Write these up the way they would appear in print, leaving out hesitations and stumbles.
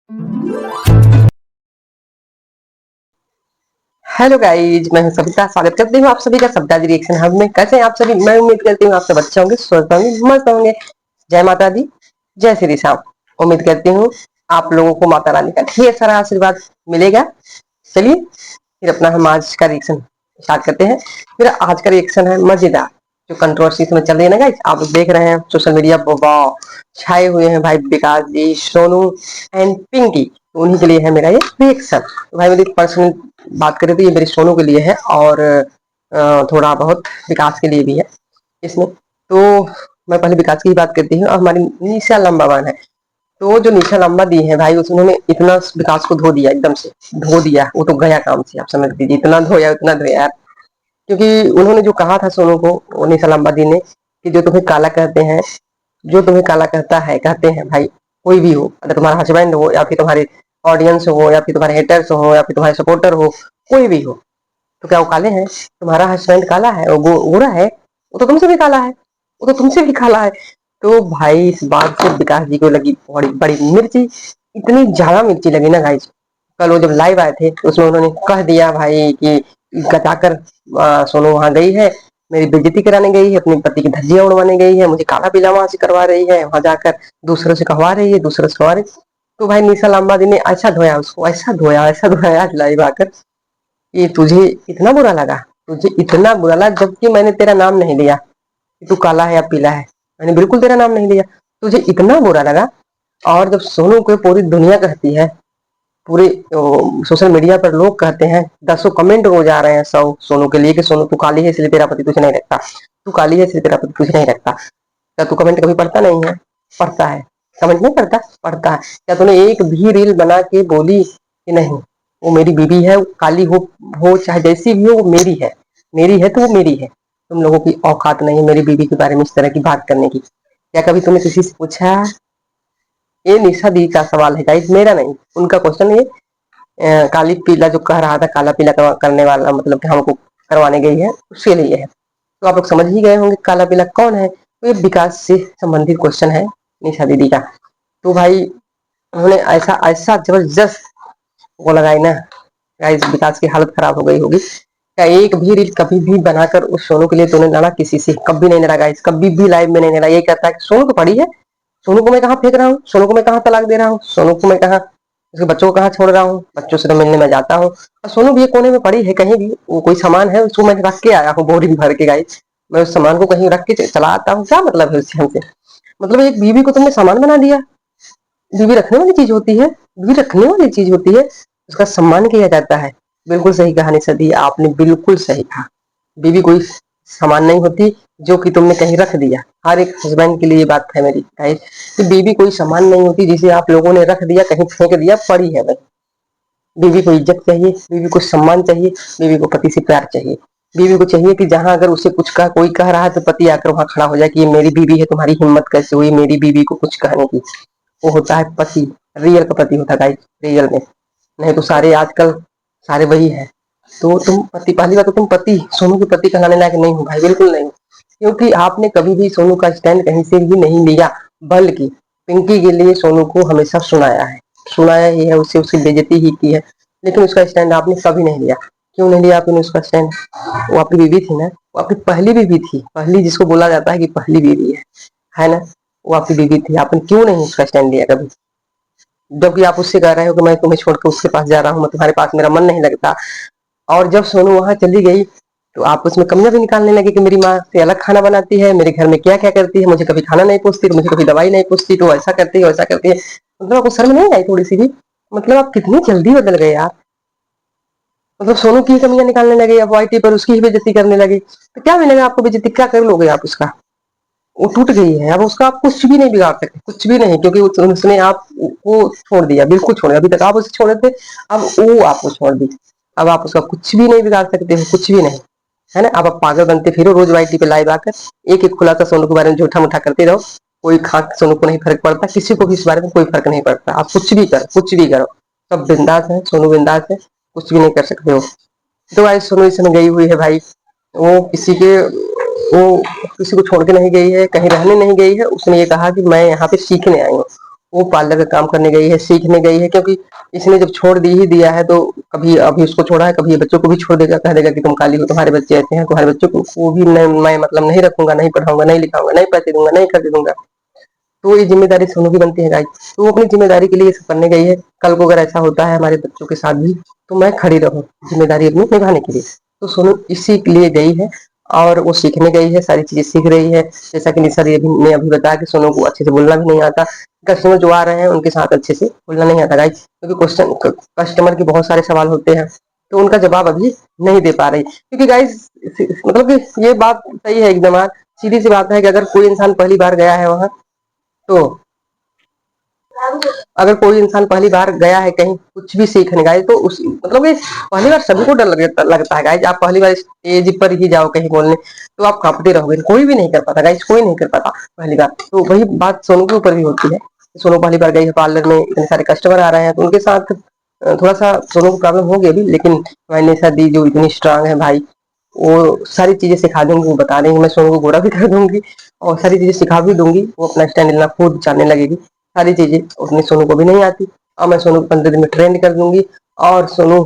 Hello guys, मैं हूं सविता। स्वागत करती हूँ आप सभी का सविता जी रिएक्शन हब में। कैसे हैं आप सभी? मैं उम्मीद करती हूँ आप सब अच्छे होंगे, स्वस्थ होंगे, मस्त होंगे। जय माता दी, जय श्री राम। उम्मीद करती हूँ आप लोगों को माता रानी का ढेर सारा आशीर्वाद मिलेगा। चलिए फिर अपना हम आज का रिएक्शन स्टार्ट करते हैं। मेरा आज का रिएक्शन है मजेदार, जो कंट्रोवर्सी इसमें चल रही है ना गाइज, आप लोग देख रहे हैं सोशल मीडिया पर छाए हुए हैं भाई विकास जी, सोनू एंड पिंकी। तो उन्हीं के लिए है मेरा ये रिएक्शन। तो भाई मेरी पर्सनल बात करें तो ये मेरे सोनू के लिए है और थोड़ा बहुत विकास के लिए भी है इसमें। तो मैं पहले विकास की ही बात करती हूँ। हमारी निशा लंबावान है, तो जो निशा लंबा दी है भाई, उन्होंने इतना विकास को धो दिया, एकदम से धो दिया। वो तो गया काम से, आप समझ लीजिए, इतना धोया उतना धोया यार। क्योंकि उन्होंने जो कहा था सोनू को, निशा लंबा दी ने, कि जो तुम्हें काला कहते हैं, जो तुम्हें काला कहता है, कहते हैं भाई, कोई भी हो, अगर तुम्हारा हस्बैंड हो या फिर तुम्हारे ऑडियंस हो या फिर तुम्हारे हेटर्स हो या फिर तुम्हारे सपोर्टर हो, कोई भी हो, तो क्या वो काले हैं? तुम्हारा हस्बैंड काला है, वो गोरा है, वो तो तुमसे भी काला है, वो तो तुमसे भी काला है। तो भाई इस बात से विकास जी को लगी बड़ी बड़ी मिर्ची, इतनी ज्यादा मिर्ची लगी ना गाइस। कल वो जब लाइव आए थे तो उसमें उन्होंने कह दिया भाई कि जाकर सोनू वहां गई है, मेरी बेइज्जती कराने गई है, अपने पति की धज्जियां उड़वाने गई है, मुझे काला पीला वहां से करवा रही है, वहां जाकर दूसरों से कहवा रही है, दूसरों से कहवा रही। तो भाई निशा लांबादी ने ऐसा धोया उसको, ऐसा धोया आज लाइव आकर, कि तुझे इतना बुरा लगा, तुझे इतना बुरा लगा, जबकि मैंने तेरा नाम नहीं लिया कि तू काला है या पीला है। मैंने बिल्कुल तेरा नाम नहीं लिया, तुझे इतना बुरा लगा। और जब सोनू को पूरी दुनिया कहती है, पूरे सोशल मीडिया पर लोग कहते हैं, दसों कमेंट रोज आ रहे हैं सौ सोनू के लिए कि सोनू तू काली है इसलिए तेरा पति तुझे नहीं रखता, तू काली है इसलिए तेरा पति तुझे नहीं रखता। क्या तू कमेंट कभी पढ़ता नहीं है? पढ़ता है। कमेंट नहीं पढ़ता? पढ़ता है। क्या तूने एक भी रील बना के बोली कि नहीं वो मेरी बीबी है, वो काली हो चाहे जैसी भी हो, वो मेरी है, मेरी है तो वो मेरी है। तुम लोगों की औकात नहीं है मेरी बीबी के बारे में इस तरह की बात करने की। क्या कभी तुमने किसी से पूछा? ये निशा दी का सवाल है गाइस, मेरा नहीं, उनका क्वेश्चन है। काली पीला जो कह रहा था, काला पीला करने वाला, मतलब कि हमको करवाने गई है, उसके लिए है। तो आप लोग समझ ही गए होंगे काला पीला कौन है। तो ये विकास से संबंधित क्वेश्चन है निशा दीदी का। तो भाई उन्होंने ऐसा ऐसा जबरदस्त वो लगाई ना गाइस, विकास की हालत खराब हो गई होगी। क्या एक भी रील कभी भी बनाकर उस सोनू के लिए तूने लड़ा? किसी से कभी नहीं लड़ा गाइस, कभी भी लाइव में नहीं लड़ा। ये कहता है कि सोनू तो पड़ी है, सोनू को मैं कहाँ फेंक रहा हूँ, सोनू को मैं कहाँ तलाक दे रहा हूँ, सोनू को मैं कहाँ उसके बच्चों को कहाँ छोड़ रहा हूँ, बच्चों से तो मिलने में जाता हूँ। और सोनू भी एक कोने में पड़ी है कहीं भी, वो कोई सामान है उसको मैं रख के आया हूँ बोरी भर के गाइस, मैं उस सामान को कहीं रख के चला आता हूँ। क्या मतलब है उससे हमसे? मतलब एक बीवी को तुमने सामान बना दिया। बीवी रखने वाली चीज होती है, बीवी रखने वाली चीज होती है, उसका सम्मान किया जाता है। बिल्कुल सही कहानी सदी, आपने बिल्कुल सही कहा। बीवी कोई सामान नहीं होती जो कि तुमने कहीं रख दिया। हर एक हस्बैंड के लिए ये बात है मेरी गाइस, कि बीवी कोई सामान नहीं होती जिसे आप लोगों ने रख दिया, कहीं फेंक दिया, पड़ी है भाई। बीवी को इज्जत चाहिए, बीवी को सम्मान चाहिए, बीवी को पति से प्यार चाहिए। बीवी को चाहिए कि जहां अगर उसे कुछ कहा, कोई कह रहा है, तो पति आकर वहां खड़ा हो जाए कि ये मेरी बीवी है, तुम्हारी हिम्मत कैसे हुई मेरी बीवी को कुछ कहने की। वो होता है पति, रियल का पति होता है गाइस, रियल में। नहीं तो सारे आजकल सारे वही है। तो तुम पति, पहली बात तो तुम पति, सोनू के पति कहलाने लायक नहीं हो भाई, बिल्कुल नहीं। क्योंकि आपने कभी भी सोनू का स्टैंड कहीं से भी नहीं लिया, बल्कि पिंकी के लिए सोनू को हमेशा सुनाया है, सुनाया ही है, उससे उसकी बेइज्जती ही की है। लेकिन उसका स्टैंड आपने कभी नहीं लिया। क्यों नहीं लिया आपने उसका स्टैंड? वो आपकी बीवी थी ना, वो आपकी पहली बीवी थी, पहली जिसको बोला जाता है कि पहली बीवी है ना, वो आपकी बीवी थी। आपने क्यों नहीं उसका स्टैंड लिया कभी? जबकि आप उससे कह रहे हो कि मैं तुम्हें छोड़कर उसके पास जा रहा हूँ, मैं तुम्हारे पास मेरा मन नहीं लगता। और जब सोनू वहां चली गई तो आप उसमें कमियां भी निकालने लगे कि मेरी माँ से अलग खाना बनाती है, मेरे घर में क्या क्या करती है, मुझे कभी खाना नहीं पूछती, तो मुझे कभी दवाई नहीं पूछती, तो ऐसा करती है वैसा करती है। मतलब आपको शर्म नहीं आई थोड़ी सी भी? मतलब आप कितनी जल्दी बदल गए यार। मतलब सोनू की कमियां निकालने लगे, अब वाईटी पर उसकी ही बेइज्जती करने लगे। तो क्या मिलेगा आपको? बेइज्जती क्या कर लोगे आप उसका? वो टूट गई है, अब उसका आप कुछ भी नहीं बिगाड़ सकते, कुछ भी नहीं, क्योंकि उसने आपको छोड़ दिया, बिल्कुल छोड़ दिया। अभी तक आप उसे छोड़े थे, अब वो आपको छोड़ दी। अब आप उसका कुछ भी नहीं बिगाड़ सकते हो, कुछ भी नहीं, है ना। अब आप पागल बनते फिरो रोज वाईटी पे लाइव आकर, एक एक खुलासा सोनू के बारे में झूठा मूठा करते रहो। कोई खाक सोनू को नहीं फर्क पड़ता, किसी को भी इस बारे में कोई फर्क नहीं पड़ता। आप कुछ भी करो, कुछ भी करो, सब बिंदास है, सोनू बिंदास है, कुछ भी नहीं कर सकते हो। तो भाई सोनू इस समय गई हुई है भाई, वो किसी के वो किसी को छोड़ के नहीं गई है, कहीं रहने नहीं गई है। उसने ये कहा कि मैं यहाँ पे सीखने आई हूँ, वो पार्लर का काम करने गई है, सीखने गई है, क्योंकि इसने जब छोड़ दी ही दिया है तो कभी अभी उसको छोड़ा है, कभी ये बच्चों को भी छोड़ देगा, कह देगा कि तुम काली हो, तुम्हारे बच्चे ऐसे हैं, तुम्हारे बच्चों को वो भी मैं मतलब नहीं रखूंगा, नहीं पढ़ाऊंगा, नहीं लिखाऊंगा, नहीं पैसे दूंगा, नहीं खर्च दूंगा। तो ये जिम्मेदारी सोनू की बनती है गाइस। तो वो अपनी जिम्मेदारी के लिए ये सब करने गई है। कल को अगर ऐसा होता है हमारे बच्चों के साथ भी, तो मैं खड़ी रहूं जिम्मेदारी अपनी निभाने के लिए। तो सोनू इसी के लिए गई है और वो सीखने गई है, सारी चीजें सीख रही है। जैसा कि निशा दी ने अभी बताया कि सोनू को अच्छे से बोलना भी नहीं आता। कस्टमर जो आ रहे हैं उनके साथ अच्छे से बोलना नहीं आता गाइस, क्योंकि क्वेश्चन कस्टमर के बहुत सारे सवाल होते हैं, तो उनका जवाब अभी नहीं दे पा रही, क्योंकि गाइस मतलब कि ये बात सही है एकदम यार। सीधी सी बात है कि अगर कोई इंसान पहली बार गया है वहां, तो अगर कोई इंसान पहली बार गया है कहीं कुछ भी सीखने गए, तो उस मतलब ये पहली बार सभी को डर लगता है गाइज। आप पहली बार स्टेज पर ही जाओ कहीं बोलने, तो आप कांपते रहोगे, कोई भी नहीं कर पाता गाइज, कोई नहीं कर पाता पहली बार। तो वही बात सोनू के ऊपर भी होती है। सोनू पहली बार गई है पार्लर में, इतने सारे कस्टमर आ रहे हैं, तो उनके साथ थोड़ा सा सोनू को प्रॉब्लम होगी अभी, लेकिन हमारी निशा दी जो इतनी स्ट्रांग है भाई, वो सारी चीजें सिखा देंगी, वो बता देंगी, मैं सोनू को गोरा भी कर दूंगी और सारी चीजें सिखा भी दूंगी। वो अपना स्टैंड लेना खुद जानने लगेगी, सारी चीजें उसने सोनू को भी नहीं आती, और मैं सोनू को 15 दिन में ट्रेंड कर दूंगी। और सोनू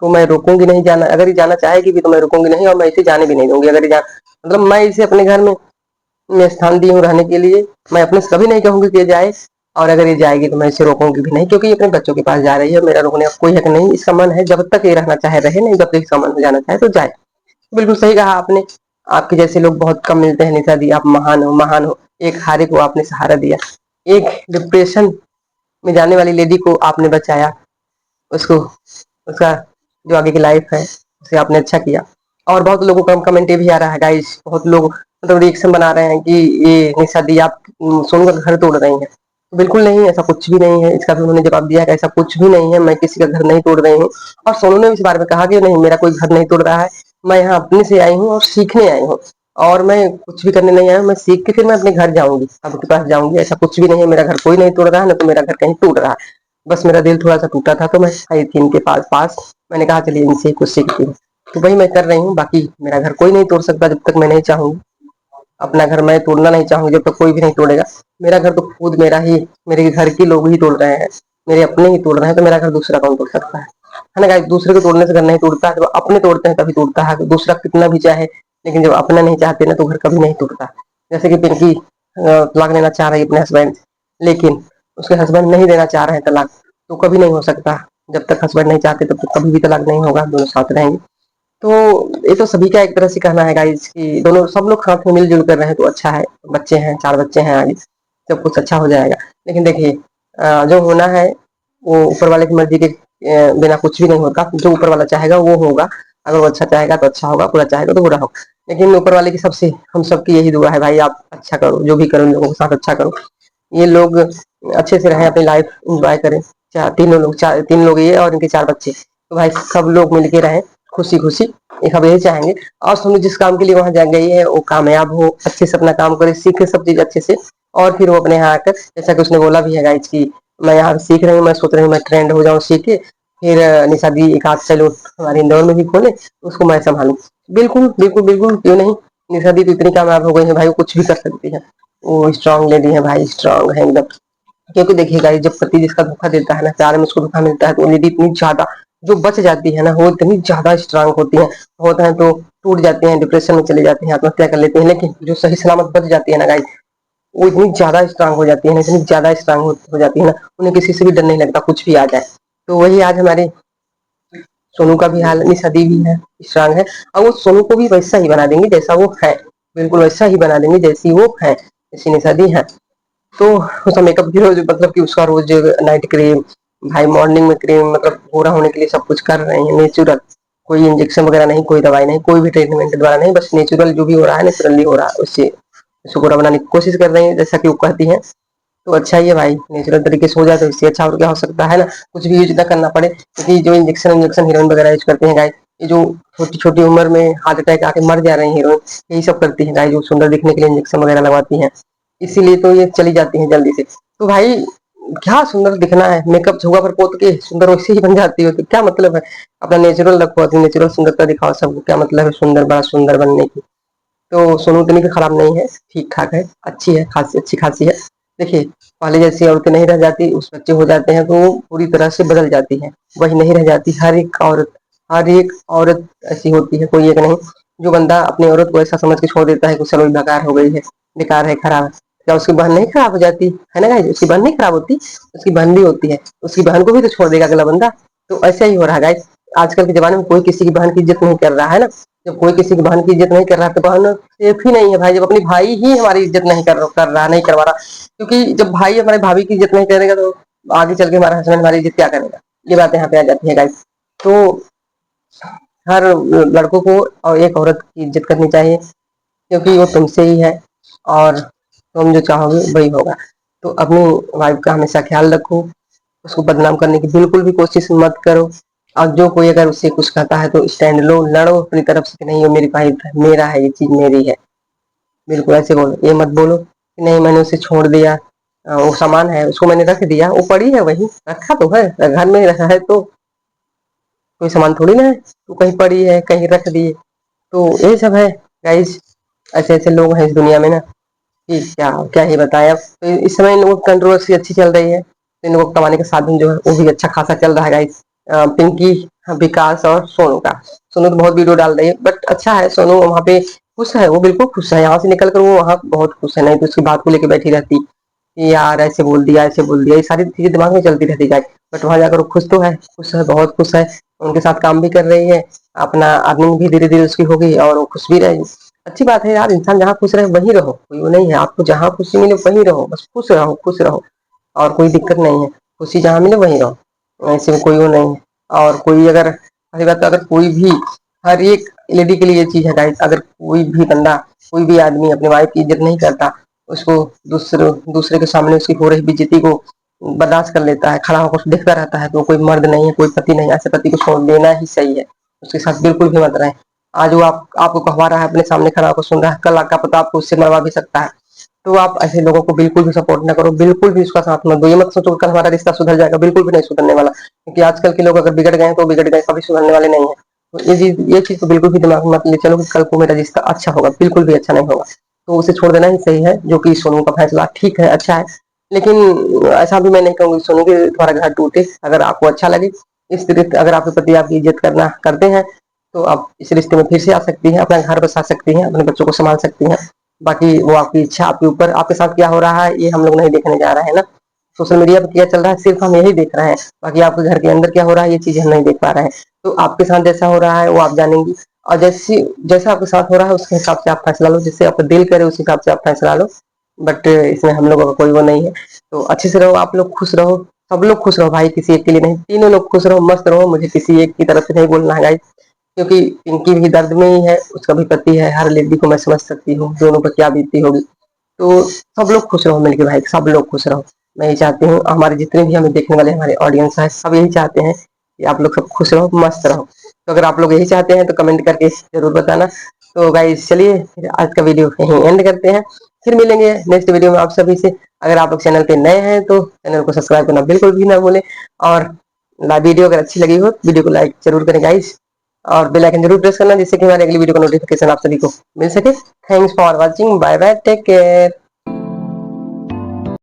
को मैं रोकूंगी नहीं जाना, अगर ये जाना चाहेगी भी तो मैं रोकूंगी नहीं, और मैं इसे जाने भी नहीं दूंगी। अगर ये जान मतलब मैं इसे अपने घर में स्थान दी हूँ रहने के लिए, मैं अपने से कभी नहीं कहूंगी कि ये जाए, और अगर ये जाएगी तो मैं इसे रोकूंगी भी नहीं, क्योंकि ये अपने बच्चों के पास जा रही है, मेरा रोकने का कोई हक नहीं। इसका मन है जब तक ये रहना चाहे रहे, नहीं जब तक इसका मन हो जाना चाहे तो जाए। बिल्कुल सही कहा आपने। आपके जैसे लोग बहुत कम मिलते हैं निशा दी, आप महान हो, महान हो। एक हारे को आपने सहारा दिया, एक डिप्रेशन में जाने वाली लेडी को आपने बचाया, उसको उसका जो आगे की लाइफ है उसे आपने अच्छा किया। और बहुत लोगों का कमेंट ये भी आ रहा है गाइस, बहुत लोग मतलब रिएक्शन बना रहे हैं कि ये निशा दी आप सोनू का घर तोड़ रही हैं। बिल्कुल नहीं, ऐसा कुछ भी नहीं है। इसका भी उन्होंने जवाब दिया है कि ऐसा कुछ भी नहीं है, मैं किसी का घर नहीं तोड़ रही हूँ। और सोनू ने इस बारे में कहा कि नहीं, मेरा कोई घर नहीं तोड़ रहा है, मैं यहाँ अपने से आई हूँ और सीखने आई हूँ, और मैं कुछ भी करने नहीं आया हूँ, मैं सीख के फिर मैं अपने घर जाऊंगी, आपके पास जाऊंगी। ऐसा कुछ भी नहीं है, मेरा घर कोई नहीं तोड़ रहा है, ना तो मेरा घर कहीं टूट रहा है। बस मेरा दिल थोड़ा सा टूटा था, तो मैं आई थी इनके पास पास मैंने कहा चलिए इनसे कुछ सीखती हूँ, तो वही मैं कर रही हूँ। बाकी मेरा घर कोई नहीं तोड़ सकता जब तक मैं नहीं चाहूंगी। अपना घर मैं तोड़ना नहीं चाहूंगी जब तक कोई भी नहीं तोड़ेगा। मेरा घर तो खुद मेरा ही, मेरे घर के लोग ही तोड़ रहे हैं, मेरे अपने ही तोड़ रहे हैं, तो मेरा घर दूसरा कौन तोड़ सकता है ना गाइस। दूसरे को तोड़ने से घर नहीं टूटता है, जब अपने तोड़ते हैं तभी टूटता है। दूसरा कितना भी चाहे, लेकिन जब अपना नहीं चाहते ना तो घर कभी नहीं टूटता। जैसे कि पिंकी तलाक लेना चाह रही है अपने हस्बैंड, लेकिन उसके हस्बैंड नहीं देना चाह रहे हैं तलाक, तो कभी नहीं हो सकता। जब तक हस्बैंड नहीं चाहते तब तक कभी भी तलाक नहीं होगा, दोनों साथ रहेंगे। तो ये तो सभी का एक तरह से कहना है गाइस कि दोनों सब लोग साथ में मिलजुल कर रहे हैं तो अच्छा है। बच्चे हैं, 4 बच्चे हैं आगे, सब कुछ अच्छा हो जाएगा। लेकिन देखिए जो होना है वो ऊपर वाले की मर्जी के बिना कुछ भी नहीं होता। जो ऊपर वाला चाहेगा वो होगा। अगर वो अच्छा चाहेगा तो अच्छा होगा, बुरा चाहेगा तो बुरा होगा। लेकिन ऊपर वाले की सबसे हम सबकी यही दुआ है भाई, आप अच्छा करो, जो भी करो इन लोगों के साथ अच्छा करो। ये लोग अच्छे से रहें, अपनी लाइफ एंजॉय करें। तीन लोग ये और इनके 4 बच्चे, तो भाई सब लोग मिलके रहें खुशी खुशी, एक हम यही चाहेंगे। और सोनू जिस काम के लिए वहां जा गई है वो कामयाब हो, अच्छे से अपना काम करे, सीखे सब चीज अच्छे से, और फिर वो अपने यहाँ आकर, जैसा कि उसने बोला भी है गाइज की मैं यहाँ सीख रही हूँ, मैं सोच रही हूँ मैं ट्रेंड हो जाऊँ सीख के, फिर निशा दी एक आध सैलून हमारे इंदौर में भी खोले, उसको मैं संभालू। बिल्कुल बिल्कुल बिल्कुल, क्यों नहीं। निशा दी तो इतनी कामयाब हो गई है भाई, वो कुछ भी कर सकती है। वो स्ट्रांग लेडी है भाई, स्ट्रांग है एकदम। क्योंकि देखिए गाइस, जब पति जिसका धोखा देता है ना, प्यार में उसको धोखा मिलता है, तो वो लेडी इतनी ज्यादा जो बच जाती है ना, वो इतनी ज्यादा स्ट्रांग होती है। होता है तो टूट जाते हैं, डिप्रेशन में चले जाते हैं, आत्महत्या कर लेते हैं, लेकिन जो सही सलामत बच जाती है ना गाइस, वो इतनी ज्यादा स्ट्रांग हो जाती है ना, इतनी ज्यादा स्ट्रांग हो जाती है ना, उन्हें किसी से भी डर नहीं लगता, कुछ भी आ जाए। तो वही आज हमारे सोनू का भी हाल, निशा दी भी है, स्ट्रांग है, और वो सोनू को भी वैसा ही बना देंगे जैसा वो है। बिल्कुल वैसा ही बना देंगे जैसी वो है, जैसी निशा दी है। तो उसका मेकअप भी रोज मतलब कि उसका रोज नाइट क्रीम, भाई मॉर्निंग में क्रीम, मतलब पूरा होने के लिए सब कुछ कर रहे हैं नेचुरल। कोई इंजेक्शन वगैरह नहीं, कोई दवाई नहीं, कोई भी ट्रीटमेंट के द्वारा नहीं, बस नेचुरल जो भी हो रहा है नेचुरली हो रहा है, उससे उसको पूरा बनाने की कोशिश कर रही है जैसा कि वो कहती है। तो अच्छा ही है भाई, नेचुरल तरीके से हो जाए तो इससे अच्छा और क्या हो सकता है ना। कुछ भी यूज ना करना पड़े, क्योंकि जो इंजेक्शन इंजेक्शन हीरोइन वगैरह यूज करते हैं गाइस, ये जो छोटी छोटी उम्र में हार्ट अटैक आके मर जा रही है हीरोइन, यही सब करती है गाइस, जो सुंदर दिखने के लिए इंजेक्शन वगैरह लगवाती हैं, इसीलिए तो ये चली जाती है जल्दी से। तो भाई क्या सुंदर दिखना है, मेकअप झुगा पर पोत के सुंदर वैसे ही बन जाती हो, तो क्या मतलब है। अपना नेचुरल रखो, अपनी नेचुरल सुंदरता दिखाओ सबको, क्या मतलब है सुंदर बड़ा सुंदर बनने की। तो सोनू इतनी भी खराब नहीं है, ठीक ठाक है, अच्छी है, खासी अच्छी खासी है। देखिए, पहले जैसी औरतें नहीं रह जाती, उस बच्चे हो जाते हैं तो वो पूरी तरह से बदल जाती हैं, वही नहीं रह जाती। हर एक औरत ऐसी होती है, कोई एक नहीं। जो बंदा अपनी औरत को ऐसा समझ के छोड़ देता है कि चलो बेकार हो गई है, बेकार है, खराब है, क्या उसकी बहन नहीं खराब हो जाती है ना गाइस? उसकी बहन नहीं खराब होती, उसकी बहन भी होती है, उसकी बहन को भी तो छोड़ देगा अगला बंदा। तो ऐसा ही हो रहा है गाइस। आजकल के जमाने में कोई किसी की बहन की इज्जत नहीं कर रहा है ना। जब कोई किसी की बहन की इज्जत नहीं कर रहा तो बहन सेफ ही नहीं है भाई। जब अपनी भाई ही हमारी इज्जत नहीं कर रहा, नहीं करवा रहा, क्योंकि जब भाई हमारे भाभी की इज्जत नहीं करेगा तो आगे चल के हमारा हस्बैंड हमारी इज्जत क्या करेगा? ये बातें यहाँ पे आ जाती है गाइस। तो हर लड़कों को और एक औरत की इज्जत करनी चाहिए, क्योंकि वो तुमसे ही है और तुम जो चाहोगे वही होगा। तो अपनी वाइफ का हमेशा ख्याल रखो, उसको बदनाम करने की बिल्कुल भी कोशिश मत करो। और जो कोई अगर उससे कुछ कहता है तो स्टैंड लो, लड़ो अपनी तरफ से कि नहीं, वो मेरी वाइफ है, मेरा है, ये चीज मेरी है। बिल्कुल ऐसे बोलो, ये मत बोलो कि नहीं मैंने उसे छोड़ दिया, वो सामान है उसको मैंने रख दिया, वो पड़ी है वही रखा तो है, घर में रखा है तो कोई सामान थोड़ी ना है तो कहीं पड़ी है कहीं रख दी। तो यही सब है गाइस। ऐसे ऐसे लोग हैं इस दुनिया में ना कि क्या क्या ही बताएं। अब तो इस समय इन लोगों की कंट्रोवर्सी अच्छी चल रही है, तो इन लोगों को कमाने का साधन जो है वो भी अच्छा खासा चल रहा है गाइस। पिंकी, विकास और सोनू का। सोनू तो बहुत वीडियो डाल रही है, बट अच्छा है, सोनू वहाँ पे खुश है, वो बिल्कुल खुश है। यहाँ से निकल कर वो वहाँ बहुत खुश है, नहीं तो उसकी बात को लेकर बैठी रहती कि यार ऐसे बोल दिया, ऐसे बोल दिया, ये सारी चीजें दिमाग में चलती रहती है। बट वहां जाकर वो खुश तो है, खुश है, बहुत खुश है। उनके साथ काम भी कर रही है, अपना अर्निंग भी धीरे धीरे उसकी होगी और वो खुश भी रहेगी। अच्छी बात है यार, इंसान जहाँ खुश रहे वहीं रहो, कोई वो नहीं है। आपको जहाँ खुशी मिले वहीं रहो, बस खुश रहो, खुश रहो, और कोई दिक्कत नहीं है। खुशी जहाँ मिले वहीं रहो, ऐसे में कोई वो नहीं है। और कोई अगर पहली बात तो अगर कोई भी, हर एक लेडी के लिए ये चीज है गाइस, अगर कोई भी बंदा, कोई भी आदमी अपनी वाइफ की इज्जत नहीं करता, उसको दूसरे दूसरे के सामने उसकी हो रही बेइज्जती को बर्दाश्त कर लेता है, खड़ा होकर देखता रहता है, तो कोई मर्द नहीं है, कोई पति नहीं है। ऐसे पति को छोड़ देना ही सही है, उसके साथ बिल्कुल भी मत रहे। आज वो आपको कहवा रहा है, अपने सामने खड़ा होकर सुन रहा है, कल आपका पता आपको उससे मरवा भी सकता है। तो आप ऐसे लोगों को बिल्कुल भी सपोर्ट ना करो, बिल्कुल भी उसका साथ मत दो। ये मत सोचो कल हमारा रिश्ता सुधर जाएगा, बिल्कुल भी नहीं सुधरने वाला, क्योंकि आजकल के लोग अगर बिगड़ गए तो बिगड़ गए, कभी सुधरने वाले नहीं है। तो ये चीज तो बिल्कुल भी दिमाग में मत ले चलो कि कल को मेरा रिश्ता अच्छा होगा, बिल्कुल भी अच्छा नहीं होगा। तो उसे छोड़ देना ही सही है, जो कि सोनू का फैसला ठीक है, अच्छा है। लेकिन ऐसा भी मैं नहीं कहूंगी सोनू के तुम्हारा घर टूटे। अगर आपको अच्छा लगे इस तरीके, अगर आपके पति आपकी इज्जत करना करते हैं तो आप इस रिश्ते में फिर से आ सकती हैं, अपना घर बसा सकती हैं, अपने बच्चों को संभाल सकती हैं। बाकी वो आपकी इच्छा, आपके ऊपर। आपके साथ क्या हो रहा है ये हम लोग नहीं देखने जा रहे हैं ना, सोशल मीडिया पर क्या चल रहा है सिर्फ हम यही देख रहे हैं। बाकी आपके घर के अंदर क्या हो रहा है ये चीजें हम नहीं देख पा रहे हैं। तो आपके साथ जैसा हो रहा है वो आप जानेंगी, और जैसा आपके साथ हो रहा है उसके हिसाब से आप फैसला लो, जिससे आपका दिल करे उस हिसाब से आप फैसला लो। बट इसमें हम लोगों का कोई वो नहीं है। तो अच्छे से रहो, आप लोग खुश रहो, सब लोग खुश रहो भाई, किसी एक के लिए नहीं, तीनों लोग खुश रहो, मस्त रहो। मुझे किसी एक की तरफ से नहीं बोलना है गाइस, क्योंकि पिंकी भी दर्द में ही है, उसका भी पति है, हर लेडी को मैं समझ सकती हूँ दोनों पर क्या बीतती होगी। तो सब लोग खुश रहो मिलके भाई, सब लोग खुश रहो। मैं ये चाहती हूँ, हमारे जितने भी हमें देखने वाले हमारे ऑडियंस है सब यही चाहते हैं कि आप लोग सब खुश रहो, मस्त रहो। तो अगर आप लोग यही चाहते हैं तो कमेंट करके जरूर बताना। तो गाइस चलिए फिर आज का वीडियो यहीं एंड करते हैं, फिर मिलेंगे नेक्स्ट वीडियो में आप सभी से। अगर आप लोग चैनल पे नए हैं तो चैनल को सब्सक्राइब करना बिल्कुल भी ना भूलें, और वीडियो अगर अच्छी लगी हो वीडियो को लाइक जरूर करें गाइस, और बेल आइकन जरूर प्रेस करना जिससे कि हमारी अगली वीडियो का नोटिफिकेशन आप सभी को मिल सके। Thanks for watching, bye bye, take care.